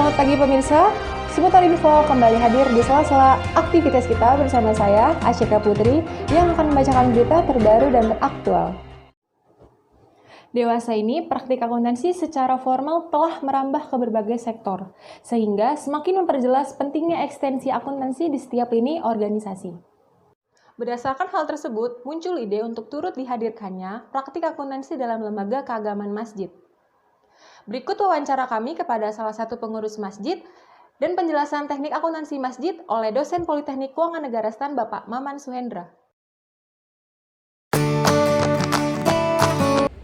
Selamat pagi pemirsa, Seputar Info kembali hadir di sela-sela aktivitas kita bersama saya, Asyika Putri, yang akan membacakan berita terbaru dan teraktual. Dewasa ini, praktik akuntansi secara formal telah merambah ke berbagai sektor, sehingga semakin memperjelas pentingnya ekstensi akuntansi di setiap lini organisasi. Berdasarkan hal tersebut, muncul ide untuk turut dihadirkannya praktik akuntansi dalam lembaga keagamaan masjid. Berikut wawancara kami kepada salah satu pengurus masjid dan penjelasan teknik akuntansi masjid oleh dosen Politeknik Keuangan Negara STAN Bapak Maman Suhendra.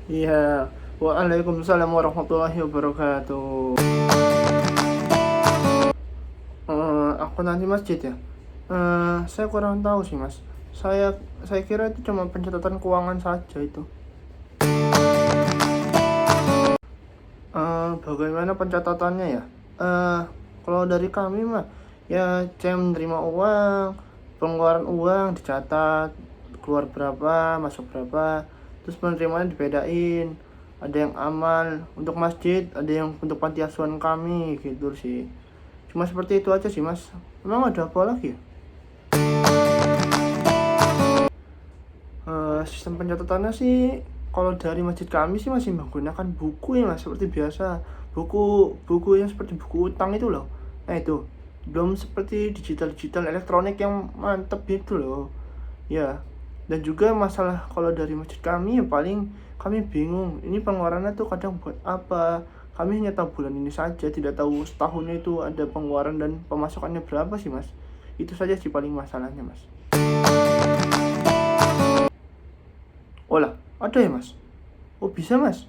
Iya, waalaikumsalam warahmatullahi wabarakatuh. Akuntansi masjid ya? Saya kurang tahu sih mas. Saya kira itu cuma pencatatan keuangan saja itu. Bagaimana pencatatannya ya? Kalau dari kami mah, ya saya menerima uang, pengeluaran uang dicatat, keluar berapa, masuk berapa, terus penerimaan dibedain. Ada yang amal untuk masjid, ada yang untuk panti asuhan kami gitu sih. Cuma seperti itu aja sih mas. Emang ada apa lagi ya? Sistem pencatatannya sih kalau dari masjid kami sih masih menggunakan buku ya mas, seperti biasa, buku yang seperti buku utang itu loh. Nah itu belum seperti digital elektronik yang mantep gitu loh ya. Dan juga masalah kalau dari masjid kami ya paling kami bingung ini pengeluarannya tuh kadang buat apa. Kami hanya tahu bulan ini saja, tidak tahu setahunnya itu ada pengeluaran dan pemasukannya berapa sih mas. Itu saja sih paling masalahnya mas. Oh lah, ada ya mas? Oh bisa mas?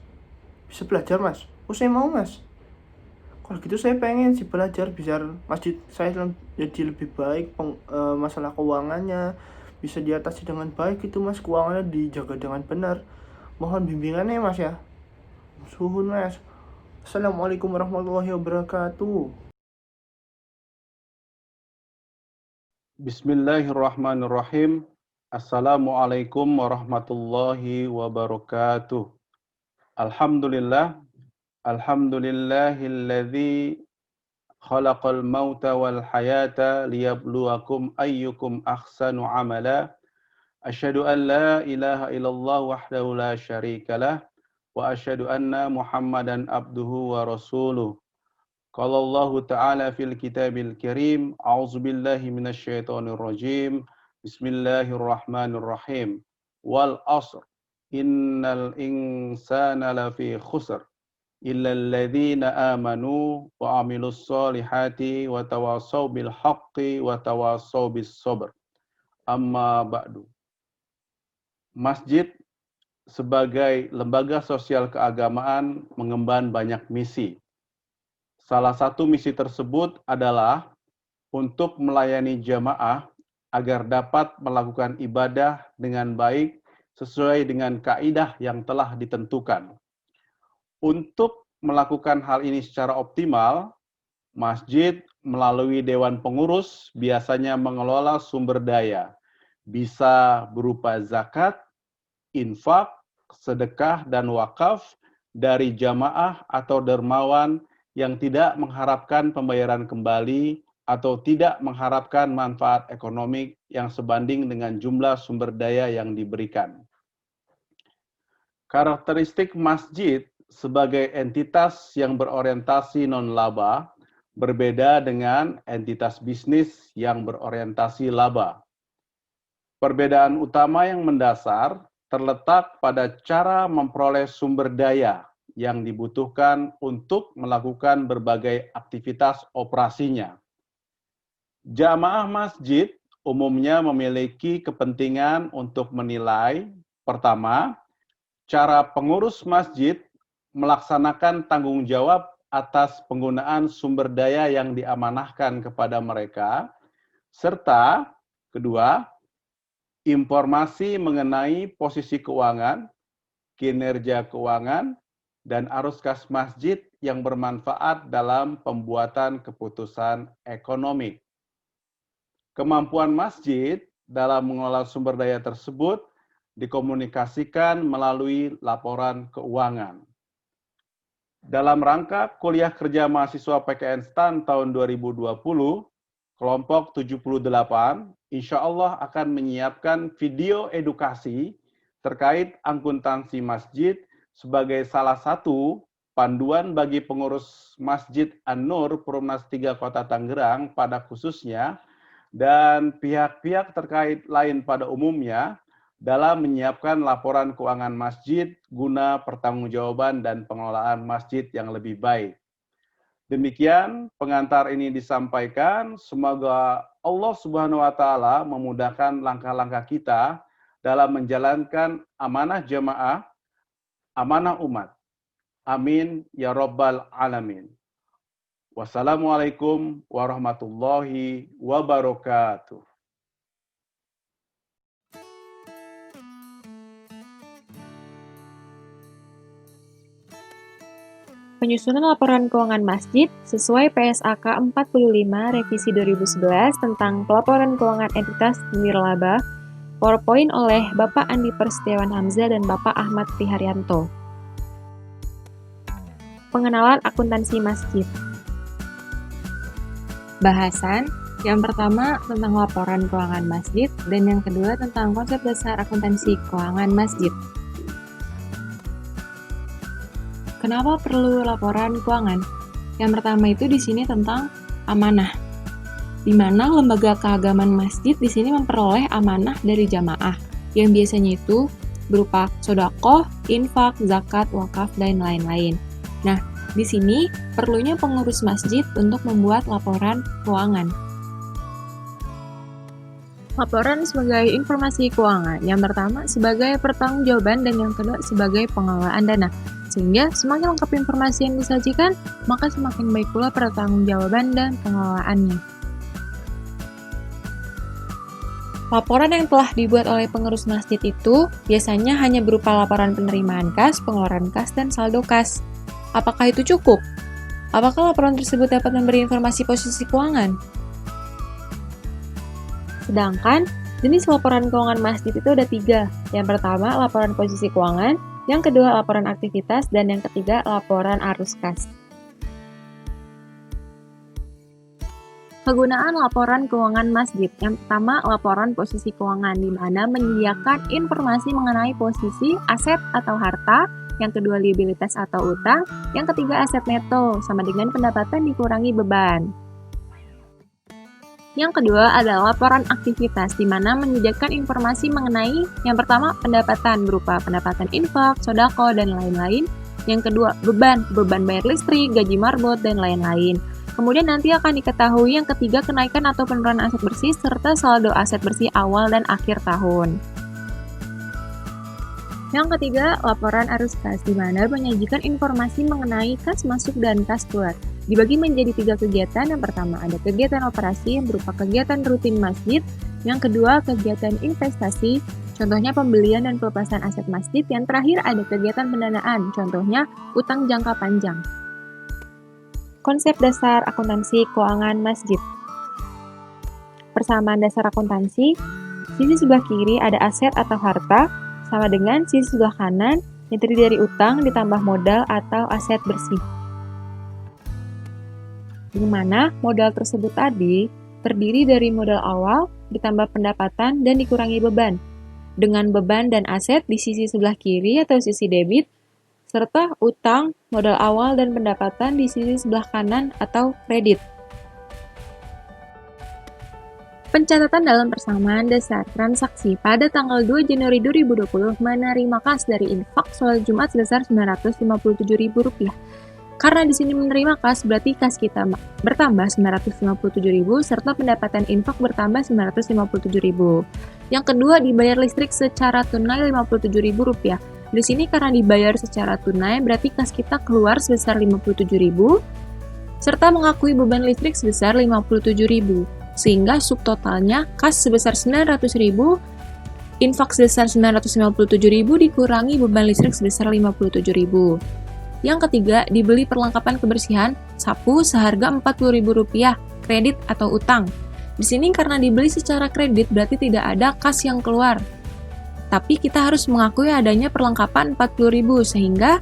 Bisa belajar mas? Oh saya mau mas. Kalau gitu saya pengen sih belajar biar masjid saya jadi lebih baik, masalah keuangannya bisa diatasi dengan baik itu mas, keuangannya dijaga dengan benar. Mohon bimbingannya mas ya. Suhun mas. Assalamualaikum warahmatullahi wabarakatuh. Bismillahirrahmanirrahim. Assalamualaikum warahmatullahi wabarakatuh. Alhamdulillah. Alhamdulillahilladzi khalaqal mauta wal hayata liyabluwakum ayyukum ahsanu amala. Asyhadu an la ilaha illallah wahdahu la syarikalah wa asyhadu anna Muhammadan abduhu wa rasuluh. Qala Allah Ta'ala fil kitabil karim, a'udzu billahi minasyaitonir rajim. Bismillahirrahmanirrahim. Wal asr, innal insana lafi khusr, illa alladhina amanu wa amilus solihati wa tawasaw bil haqqi wa tawasaw bis sabr. Amma ba'du. Masjid sebagai lembaga sosial keagamaan mengemban banyak misi. Salah satu misi tersebut adalah untuk melayani jamaah agar dapat melakukan ibadah dengan baik sesuai dengan kaidah yang telah ditentukan. Untuk melakukan hal ini secara optimal, masjid melalui dewan pengurus biasanya mengelola sumber daya, bisa berupa zakat, infak, sedekah, dan wakaf dari jamaah atau dermawan yang tidak mengharapkan pembayaran kembali atau tidak mengharapkan manfaat ekonomi yang sebanding dengan jumlah sumber daya yang diberikan. Karakteristik masjid sebagai entitas yang berorientasi non-laba berbeda dengan entitas bisnis yang berorientasi laba. Perbedaan utama yang mendasar terletak pada cara memperoleh sumber daya yang dibutuhkan untuk melakukan berbagai aktivitas operasinya. Jamaah masjid umumnya memiliki kepentingan untuk menilai, pertama, cara pengurus masjid melaksanakan tanggung jawab atas penggunaan sumber daya yang diamanahkan kepada mereka, serta, kedua, informasi mengenai posisi keuangan, kinerja keuangan, dan arus kas masjid yang bermanfaat dalam pembuatan keputusan ekonomi. Kemampuan masjid dalam mengelola sumber daya tersebut dikomunikasikan melalui laporan keuangan. Dalam rangka kuliah kerja mahasiswa PKN STAN tahun 2020, kelompok 78 insya Allah akan menyiapkan video edukasi terkait akuntansi masjid sebagai salah satu panduan bagi pengurus Masjid An-Nur Perumnas 3 Kota Tangerang pada khususnya dan pihak-pihak terkait lain pada umumnya dalam menyiapkan laporan keuangan masjid guna pertanggungjawaban dan pengelolaan masjid yang lebih baik. Demikian pengantar ini disampaikan, semoga Allah Subhanahu wa taala memudahkan langkah-langkah kita dalam menjalankan amanah jamaah, amanah umat. Amin ya rabbal alamin. Wassalamualaikum warahmatullahi wabarakatuh. Penyusunan laporan keuangan masjid sesuai PSAK 45 Revisi 2011 tentang pelaporan keuangan entitas nirlaba, PowerPoint oleh Bapak Andi Persetewan Hamzah dan Bapak Ahmad Tiharyanto. Pengenalan akuntansi masjid. Bahasan yang pertama tentang laporan keuangan masjid dan yang kedua tentang konsep dasar akuntansi keuangan masjid. Kenapa perlu laporan keuangan? Yang pertama itu di sini tentang amanah, di mana lembaga keagamaan masjid di sini memperoleh amanah dari jamaah, yang biasanya itu berupa sedekah, infak, zakat, wakaf, dan lain-lain. Nah, di sini perlunya pengurus masjid untuk membuat laporan keuangan. Laporan sebagai informasi keuangan, yang pertama sebagai pertanggungjawaban dan yang kedua sebagai pengelolaan dana. Sehingga semakin lengkap informasi yang disajikan, maka semakin baik pula pertanggungjawaban dan pengelolaannya. Laporan yang telah dibuat oleh pengurus masjid itu biasanya hanya berupa laporan penerimaan kas, pengeluaran kas, dan saldo kas. Apakah itu cukup? Apakah laporan tersebut dapat memberi informasi posisi keuangan? Sedangkan, jenis laporan keuangan masjid itu ada 3. Yang pertama, laporan posisi keuangan, yang kedua, laporan aktivitas, dan yang ketiga, laporan arus kas. Kegunaan laporan keuangan masjid. Yang pertama, laporan posisi keuangan, di mana menyediakan informasi mengenai posisi aset atau harta, yang kedua, liabilitas atau utang, yang ketiga, aset neto, sama dengan pendapatan dikurangi beban. Yang kedua adalah laporan aktivitas, di mana menyediakan informasi mengenai yang pertama pendapatan berupa pendapatan infak, sodako, dan lain-lain. Yang kedua beban bayar listrik, gaji marbot, dan lain-lain. Kemudian nanti akan diketahui yang ketiga kenaikan atau penurunan aset bersih serta saldo aset bersih awal dan akhir tahun. Yang ketiga, laporan arus kas, di mana menyajikan informasi mengenai kas masuk dan kas keluar. Dibagi menjadi 3 kegiatan. Yang pertama ada kegiatan operasi yang berupa kegiatan rutin masjid. Yang kedua kegiatan investasi, contohnya pembelian dan pelepasan aset masjid. Yang terakhir ada kegiatan pendanaan, contohnya utang jangka panjang. Konsep dasar akuntansi keuangan masjid. Persamaan dasar akuntansi, sisi sebelah kiri ada aset atau harta, sama dengan sisi sebelah kanan yang terdiri dari utang ditambah modal atau aset bersih. Di mana modal tersebut tadi terdiri dari modal awal ditambah pendapatan dan dikurangi beban, dengan beban dan aset di sisi sebelah kiri atau sisi debit, serta utang, modal awal dan pendapatan di sisi sebelah kanan atau kredit. Pencatatan dalam persamaan dasar transaksi pada tanggal 2 Januari 2020 menerima kas dari infak sholat Jumat sebesar Rp957.000. Karena di sini menerima kas, berarti kas kita bertambah 957.000 serta pendapatan infak bertambah 957.000. Yang kedua, dibayar listrik secara tunai Rp57.000. Di sini karena dibayar secara tunai, berarti kas kita keluar sebesar 57.000 serta mengakui beban listrik sebesar 57.000. Sehingga subtotalnya kas sebesar 900.000, infak sebesar 957.000 dikurangi beban listrik sebesar 57.000. Yang ketiga, dibeli perlengkapan kebersihan sapu seharga Rp40.000, kredit atau utang. Di sini karena dibeli secara kredit berarti tidak ada kas yang keluar. Tapi kita harus mengakui adanya perlengkapan Rp40.000 sehingga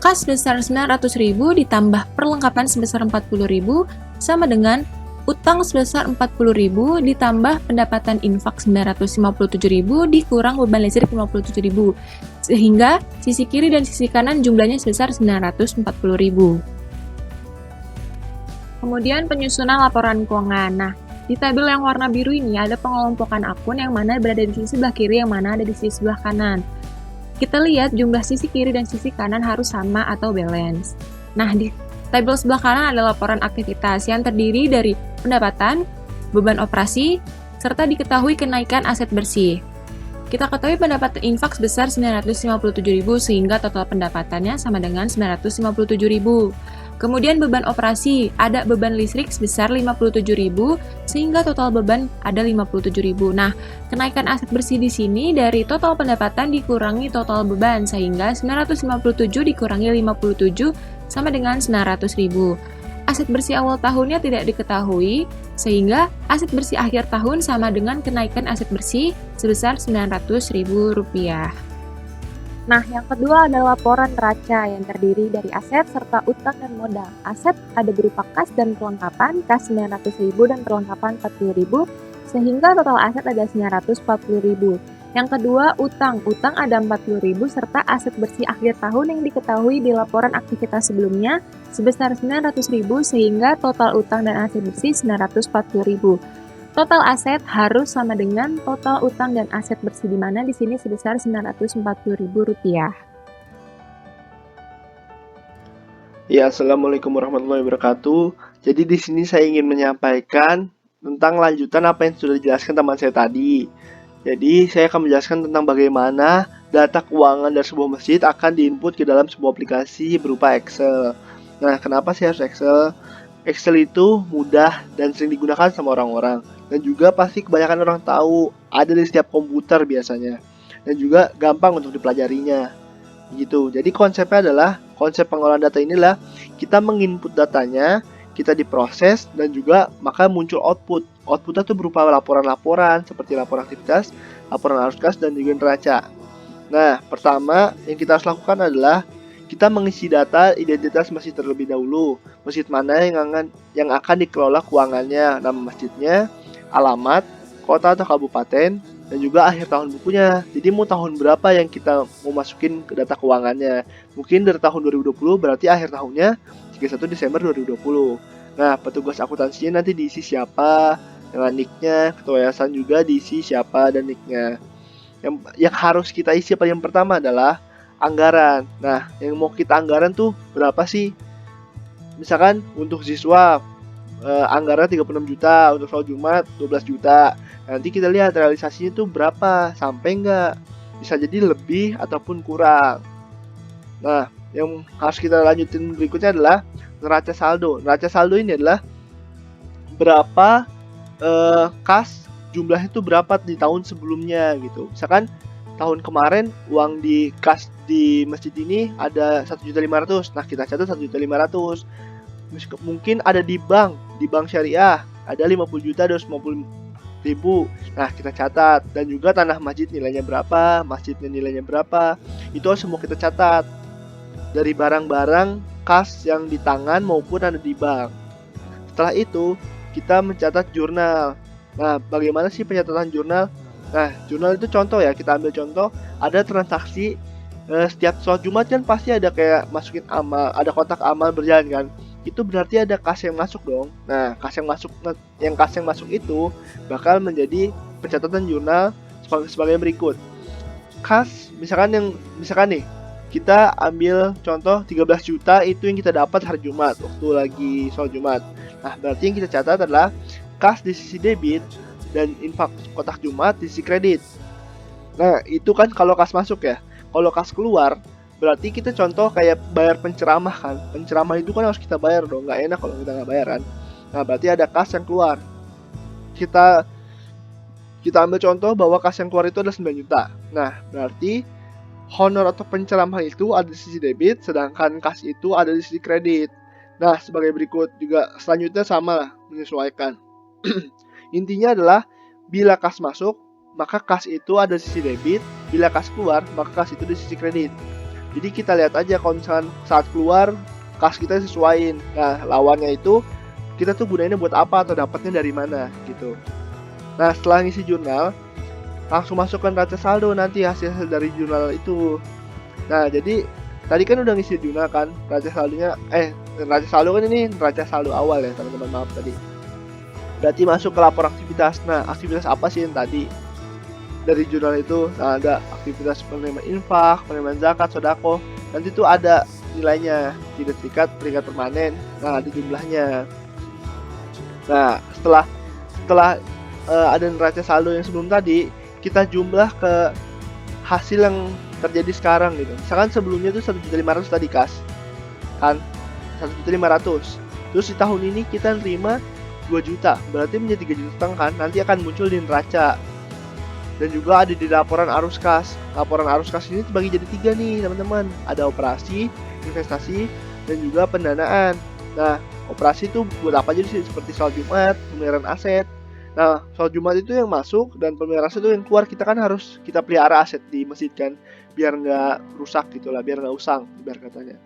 kas sebesar 900.000 ditambah perlengkapan sebesar 40.000 sama dengan utang sebesar 40.000 ditambah pendapatan infak 957.000 dikurang beban listrik 57.000, sehingga sisi kiri dan sisi kanan jumlahnya sebesar 940.000. Kemudian penyusunan laporan keuangan. Nah, di tabel yang warna biru ini ada pengelompokan akun yang mana berada di sisi sebelah kiri, yang mana ada di sisi sebelah kanan. Kita lihat jumlah sisi kiri dan sisi kanan harus sama atau balance. Nah, di tabel sebelah kanan ada laporan aktivitas yang terdiri dari pendapatan, beban operasi, serta diketahui kenaikan aset bersih. Kita ketahui pendapatan infak sebesar 957.000 sehingga total pendapatannya sama dengan 957.000. Kemudian beban operasi, ada beban listrik sebesar 57.000 sehingga total beban ada 57.000. Nah, kenaikan aset bersih di sini dari total pendapatan dikurangi total beban sehingga 957 dikurangi 57 sama dengan 900.000. Aset bersih awal tahunnya tidak diketahui sehingga aset bersih akhir tahun sama dengan kenaikan aset bersih sebesar Rp900.000. Nah, yang kedua adalah laporan neraca yang terdiri dari aset serta utang dan modal. Aset ada berupa kas dan perlengkapan, kas 900.000 dan perlengkapan 40.000, sehingga total aset ada 940.000. Yang kedua, utang. Utang ada 40.000 serta aset bersih akhir tahun yang diketahui di laporan aktivitas sebelumnya sebesar 900.000 sehingga total utang dan aset bersih 940.000. Total aset harus sama dengan total utang dan aset bersih di mana di sini sebesar Rp940.000. Ya, assalamualaikum warahmatullahi wabarakatuh. Jadi di sini saya ingin menyampaikan tentang lanjutan apa yang sudah dijelaskan teman saya tadi. Jadi saya akan menjelaskan tentang bagaimana data keuangan dari sebuah masjid akan diinput ke dalam sebuah aplikasi berupa Excel. Nah, kenapa sih harus Excel? Excel itu mudah dan sering digunakan sama orang-orang. Dan juga pasti kebanyakan orang tahu, ada di setiap komputer biasanya. Dan juga gampang untuk dipelajarinya. Gitu. Jadi konsepnya adalah, konsep pengolahan data inilah kita menginput datanya, kita diproses, dan juga maka muncul output. Outputnya itu berupa laporan-laporan, seperti laporan aktivitas, laporan arus kas, dan juga neraca. Nah, pertama yang kita harus lakukan adalah kita mengisi data identitas masjid terlebih dahulu. Masjid mana yang akan dikelola keuangannya, nama masjidnya, alamat, kota atau kabupaten, dan juga akhir tahun bukunya. Jadi mau tahun berapa yang kita mau masukin ke data keuangannya. Mungkin dari tahun 2020 berarti akhir tahunnya 31 Desember 2020. Nah, petugas akuntansinya nanti diisi siapa, dengan nicknya, ketua yayasan juga diisi siapa dan nicknya. Yang harus kita isi yang pertama adalah anggaran. Nah, yang mau kita anggaran tuh berapa sih? Misalkan untuk siswa anggaran 36 juta, untuk sholat Jumat 12 juta. Nanti kita lihat realisasinya tuh berapa, sampai enggak. Bisa jadi lebih ataupun kurang. Nah, yang harus kita lanjutin berikutnya adalah neraca saldo. Neraca saldo ini adalah berapa kas jumlahnya itu berapa di tahun sebelumnya gitu. Misalkan tahun kemarin uang di kas di masjid ini ada 1.500.000. Nah, kita catat 1.500.000. Mungkin ada di bank syariah ada 50.250.000. Nah, kita catat. Dan juga tanah masjid nilainya berapa, masjidnya nilainya berapa, itu harus semua kita catat dari barang-barang kas yang di tangan maupun ada di bank. Setelah itu kita mencatat jurnal. Nah, bagaimana sih pencatatan jurnal? Nah, jurnal itu contoh ya, kita ambil contoh ada transaksi setiap sholat Jumat kan pasti ada kayak masukin amal, ada kotak amal berjalan kan. Itu berarti ada kas yang masuk dong. Nah, kas yang masuk itu bakal menjadi pencatatan jurnal sebagai berikut. Kas misalkan nih kita ambil contoh 13 juta itu yang kita dapat hari Jumat waktu lagi sholat Jumat. Nah, berarti yang kita catat adalah kas di sisi debit dan infak kotak Jumat di sisi kredit. Nah, itu kan kalau kas masuk ya. Kalau kas keluar berarti kita contoh kayak bayar penceramah kan. Penceramah itu kan harus kita bayar dong, nggak enak kalau kita nggak bayar kan. Nah, berarti ada kas yang keluar. Kita ambil contoh bahwa kas yang keluar itu ada 9 juta. Nah, berarti honor atau penceramah itu ada di sisi debit, sedangkan kas itu ada di sisi kredit. Nah, sebagai berikut juga selanjutnya sama lah, menyesuaikan. Intinya adalah bila kas masuk, maka kas itu ada di sisi debit, bila kas keluar, maka kas itu di sisi kredit. Jadi kita lihat aja kalau misalkan saat keluar kas kita sesuaiin. Nah, lawannya itu kita tuh gunainnya buat apa atau dapatnya dari mana gitu. Nah, setelah ngisi jurnal, langsung masukkan neraca saldo nanti hasil dari jurnal itu. Nah, jadi tadi kan udah ngisi jurnal kan, neraca saldo kan ini neraca saldo awal ya teman-teman, maaf tadi. Berarti masuk ke lapor aktivitas. Nah, aktivitas apa sih yang tadi dari jurnal itu? Nah, ada aktivitas penerimaan infak, penerimaan zakat, sodako. Nanti tuh ada nilainya, tidak terikat, peringkat permanen. Nah, ada jumlahnya. Nah, setelah ada neraca saldo yang sebelum tadi, kita jumlah ke hasil yang terjadi sekarang gitu. Misalkan sebelumnya tuh 1.500.000 tadi kas, kan 1.500.000. Terus di tahun ini kita nerima 2 juta, berarti menjadi 3,5 juta kan. Nanti akan muncul di neraca. Dan juga ada di laporan arus kas. Laporan arus kas ini terbagi jadi 3 nih teman-teman. Ada operasi, investasi, dan juga pendanaan. Nah, operasi itu buat apa aja sih? Seperti sholat Jumat, pemeliharaan aset. Nah, sholat Jumat itu yang masuk dan pemeliharaan aset itu yang keluar. Kita kan harus kita pelihara aset di masjid kan, biar nggak rusak gitu lah, biar nggak usang, biar katanya.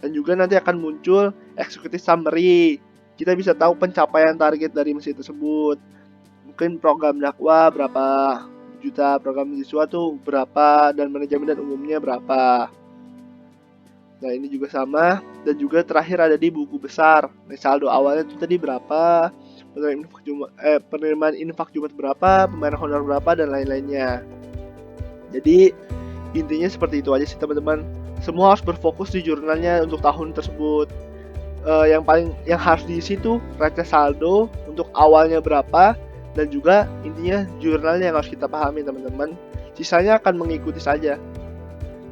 Dan juga nanti akan muncul executive summary. Kita bisa tahu pencapaian target dari masjid tersebut. Mungkin program dakwah berapa juta, program siswa tuh berapa, dan manajemen dan umumnya berapa. Nah, ini juga sama. Dan juga terakhir ada di buku besar. Nah, saldo awalnya itu tadi berapa, penerimaan infak Jumat berapa, pembayaran honor berapa, dan lain-lainnya. Jadi intinya seperti itu aja sih teman-teman. Semua harus berfokus di jurnalnya untuk tahun tersebut. Yang harus diisi tuh neraca saldo untuk awalnya berapa, dan juga intinya jurnalnya yang harus kita pahami teman-teman. Sisanya akan mengikuti saja.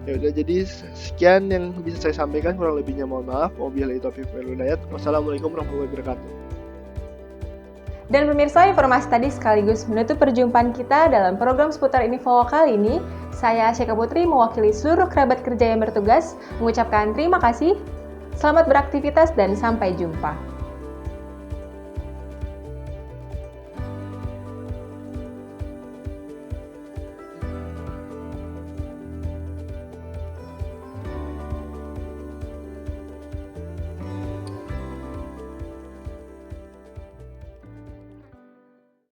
Ya udah, jadi sekian yang bisa saya sampaikan, kurang lebihnya mohon maaf. Wabillahi taufiq wal hidayah. Wassalamualaikum warahmatullahi wabarakatuh. Dan pemirsa, informasi tadi sekaligus menutup perjumpaan kita dalam program seputar info kali ini. Saya Syeka Putri mewakili seluruh kerabat kerja yang bertugas mengucapkan terima kasih. Selamat beraktivitas dan sampai jumpa.